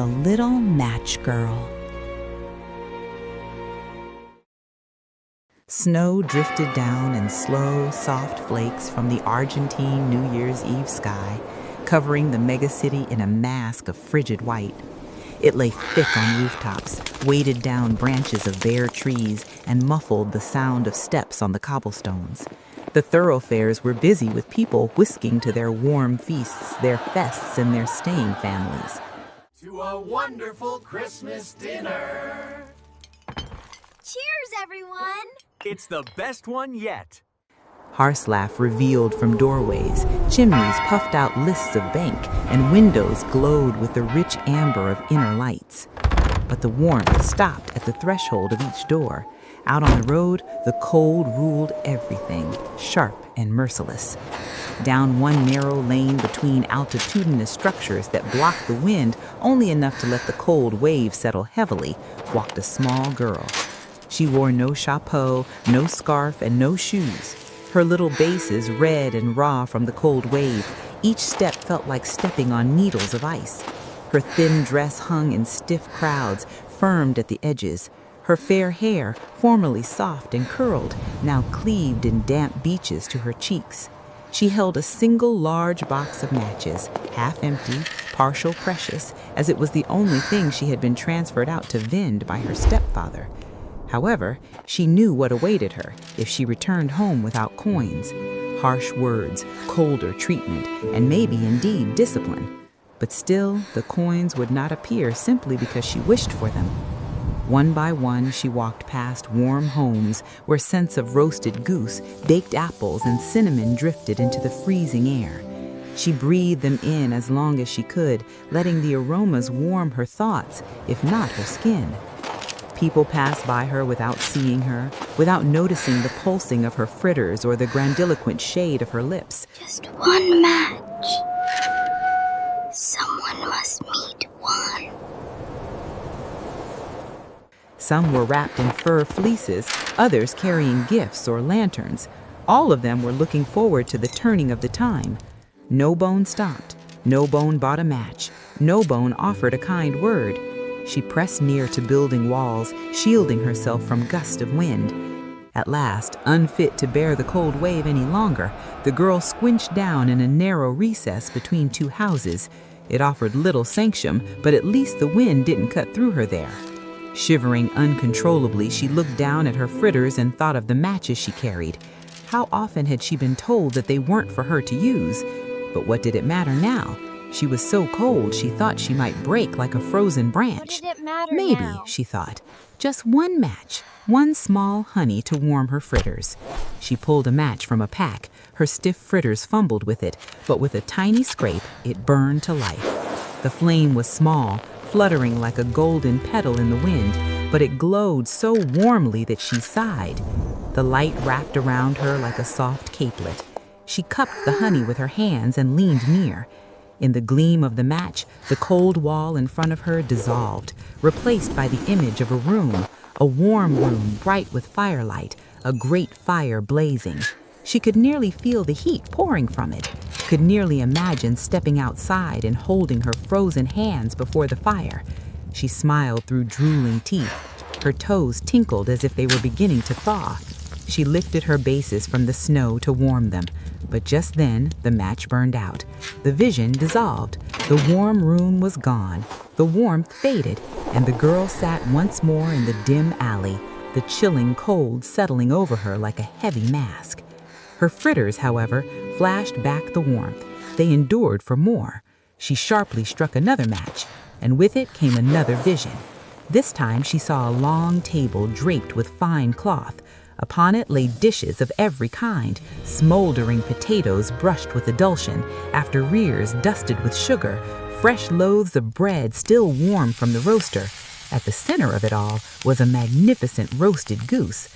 The Little Match Girl. Snow drifted down in slow, soft flakes from the Argentine New Year's Eve sky, covering the megacity in a mask of frigid white. It lay thick on rooftops, weighted down branches of bare trees, and muffled the sound of steps on the cobblestones. The thoroughfares were busy with people whisking to their warm feasts, their fests, and their staying families. To a wonderful Christmas dinner! Cheers, everyone! It's the best one yet. Harslaugh revealed from doorways, chimneys puffed out lists of bank, and windows glowed with the rich amber of inner lights. But the warmth stopped at the threshold of each door. Out on the road, the cold ruled everything, sharp and merciless. Down one narrow lane between altitudinous structures that blocked the wind only enough to let the cold wave settle heavily, walked a small girl. She wore no chapeau, no scarf, and no shoes. Her little bases red and raw from the cold wave. Each step felt like stepping on needles of ice. Her thin dress hung in stiff crowds, firmed at the edges. Her fair hair, formerly soft and curled, now cleaved in damp beaches to her cheeks. She held a single large box of matches, half empty, partial precious, as it was the only thing she had been transferred out to vend by her stepfather. However, she knew what awaited her if she returned home without coins. Harsh words, colder treatment, and maybe indeed discipline. But still, the coins would not appear simply because she wished for them. One by one, she walked past warm homes where scents of roasted goose, baked apples, and cinnamon drifted into the freezing air. She breathed them in as long as she could, letting the aromas warm her thoughts, if not her skin. People passed by her without seeing her, without noticing the pulsing of her fritters or the grandiloquent shade of her lips. Just one match. Someone must meet one. Some were wrapped in fur fleeces, others carrying gifts or lanterns. All of them were looking forward to the turning of the time. No bone stopped. No bone bought a match. No bone offered a kind word. She pressed near to building walls, shielding herself from gusts of wind. At last, unfit to bear the cold wave any longer, the girl squinched down in a narrow recess between two houses. It offered little sanction, but at least the wind didn't cut through her there. Shivering uncontrollably, she looked down at her fritters and thought of the matches she carried. How often had she been told that they weren't for her to use? But what did it matter now? She was so cold she thought she might break like a frozen branch. What did it matter Maybe, now? she thought, just one match, one small honey to warm her fritters. She pulled a match from a pack. Her stiff fritters fumbled with it, but with a tiny scrape, it burned to life. The flame was small, fluttering like a golden petal in the wind, but it glowed so warmly that she sighed. The light wrapped around her like a soft capelet. She cupped the honey with her hands and leaned near. In the gleam of the match, the cold wall in front of her dissolved, replaced by the image of a warm room bright with firelight, a great fire blazing. She could nearly feel the heat pouring from it, could nearly imagine stepping outside and holding her frozen hands before the fire. She smiled through drooling teeth. Her toes tinkled as if they were beginning to thaw. She lifted her bases from the snow to warm them, but just then the match burned out. The vision dissolved. The warm room was gone. The warmth faded, and the girl sat once more in the dim alley, the chilling cold settling over her like a heavy mask. Her fritters, however, flashed back the warmth. They endured for more. She sharply struck another match, and with it came another vision. This time she saw a long table draped with fine cloth. Upon it lay dishes of every kind, smoldering potatoes brushed with adulsion, after rears dusted with sugar, fresh loaves of bread still warm from the roaster. At the center of it all was a magnificent roasted goose.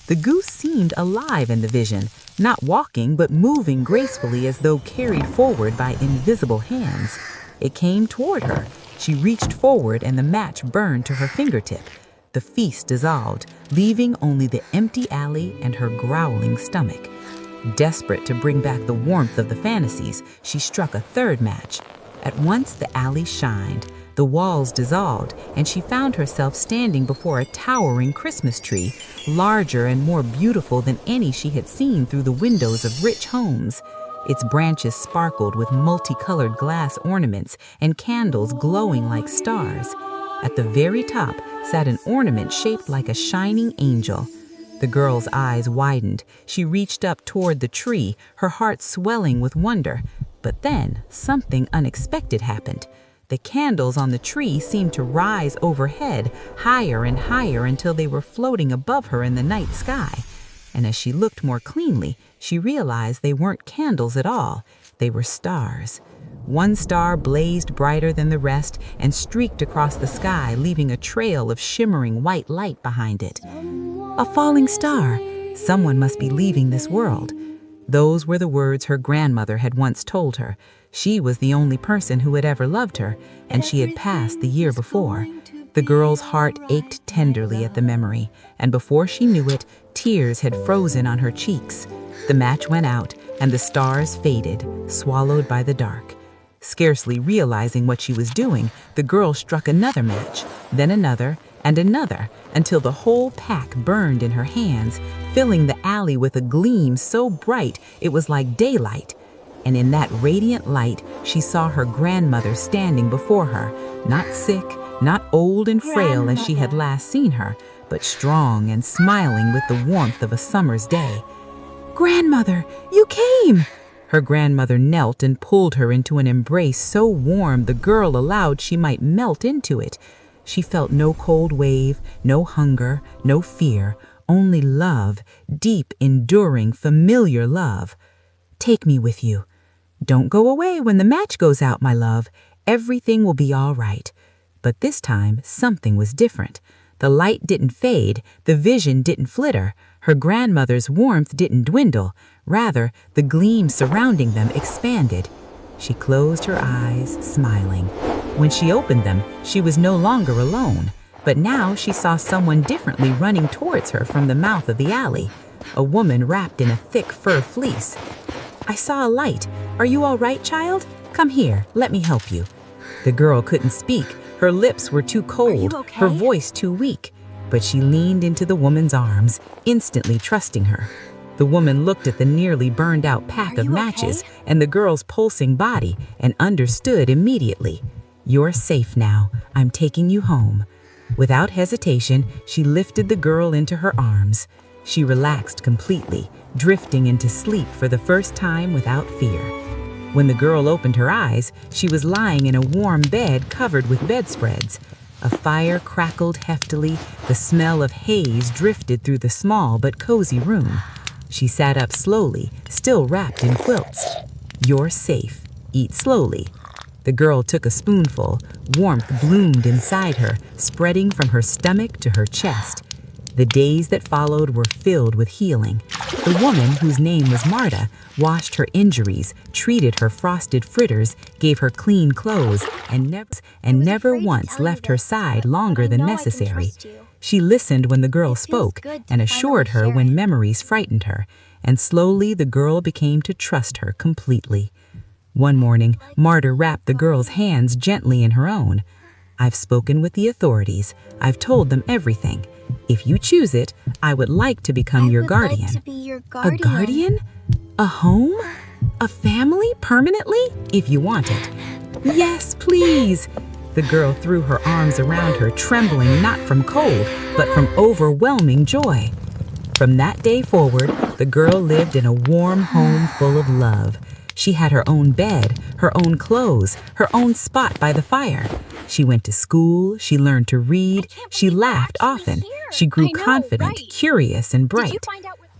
The goose seemed alive in the vision, not walking but moving gracefully as though carried forward by invisible hands. It came toward her. She reached forward and the match burned to her fingertip. The feast dissolved, leaving only the empty alley and her growling stomach. Desperate to bring back the warmth of the fantasies, she struck a third match. At once the alley shined. The walls dissolved, and she found herself standing before a towering Christmas tree, larger and more beautiful than any she had seen through the windows of rich homes. Its branches sparkled with multicolored glass ornaments and candles glowing like stars. At the very top sat an ornament shaped like a shining angel. The girl's eyes widened. She reached up toward the tree, her heart swelling with wonder. But then something unexpected happened. The candles on the tree seemed to rise overhead, higher and higher until they were floating above her in the night sky. And as she looked more cleanly, she realized they weren't candles at all. They were stars. One star blazed brighter than the rest and streaked across the sky, leaving a trail of shimmering white light behind it. A falling star. Someone must be leaving this world. Those were the words her grandmother had once told her. She was the only person who had ever loved her, and she had passed the year before. The girl's heart ached tenderly at the memory, and before she knew it, tears had frozen on her cheeks. The match went out, and the stars faded, swallowed by the dark. Scarcely realizing what she was doing, the girl struck another match, then another, and another, until the whole pack burned in her hands, filling the alley with a gleam so bright it was like daylight. And in that radiant light, she saw her grandmother standing before her, not sick, not old and frail as she had last seen her, but strong and smiling with the warmth of a summer's day. "Grandmother, you came!" Her grandmother knelt and pulled her into an embrace so warm the girl allowed she might melt into it. She felt no cold wave, no hunger, no fear, only love, deep, enduring, familiar love. "Take me with you. Don't go away when the match goes out, my love. Everything will be all right." But this time, something was different. The light didn't fade, the vision didn't flitter, her grandmother's warmth didn't dwindle. Rather, the gleam surrounding them expanded. She closed her eyes, smiling. When she opened them, she was no longer alone. But now she saw someone differently running towards her from the mouth of the alley. A woman wrapped in a thick fur fleece. "I saw a light. Are you all right, child? Come here, let me help you." The girl couldn't speak. Her lips were too cold, her voice too weak. But she leaned into the woman's arms, instantly trusting her. The woman looked at the nearly burned-out pack of matches and the girl's pulsing body and understood immediately. "You're safe now. I'm taking you home." Without hesitation, she lifted the girl into her arms. She relaxed completely, drifting into sleep for the first time without fear. When the girl opened her eyes, she was lying in a warm bed covered with bedspreads. A fire crackled heftily, the smell of haze drifted through the small but cozy room. She sat up slowly, still wrapped in quilts. "You're safe. Eat slowly." The girl took a spoonful. Warmth bloomed inside her, spreading from her stomach to her chest. The days that followed were filled with healing. The woman, whose name was Marta, washed her injuries, treated her frosted fritters, gave her clean clothes, and never once left her side longer than necessary. She listened when the girl spoke and assured her when memories frightened her, and slowly the girl became to trust her completely. One morning, Marta wrapped the girl's hands gently in her own. "I've spoken with the authorities. I've told them everything. If you choose it, I would like to become your guardian." Like to be your A guardian? A home? A family permanently? If you want it. "Yes, please." The girl threw her arms around her, trembling not from cold, but from overwhelming joy. From that day forward, the girl lived in a warm home full of love. She had her own bed, her own clothes, her own spot by the fire. She went to school, she learned to read, she laughed often. She grew confident, curious, and bright.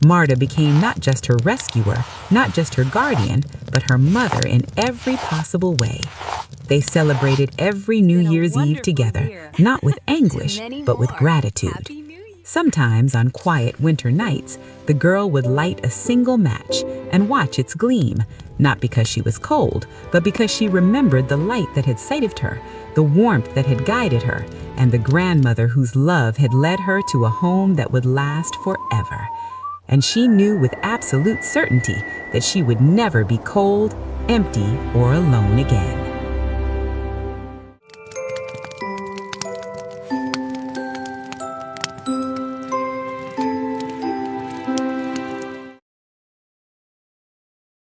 Marta became not just her rescuer, not just her guardian, but her mother in every possible way. They celebrated every New Year's Eve together, not with anguish, but with gratitude. Sometimes on quiet winter nights, the girl would light a single match and watch its gleam, not because she was cold, but because she remembered the light that had saved her, the warmth that had guided her, and the grandmother whose love had led her to a home that would last forever. And she knew with absolute certainty that she would never be cold, empty, or alone again.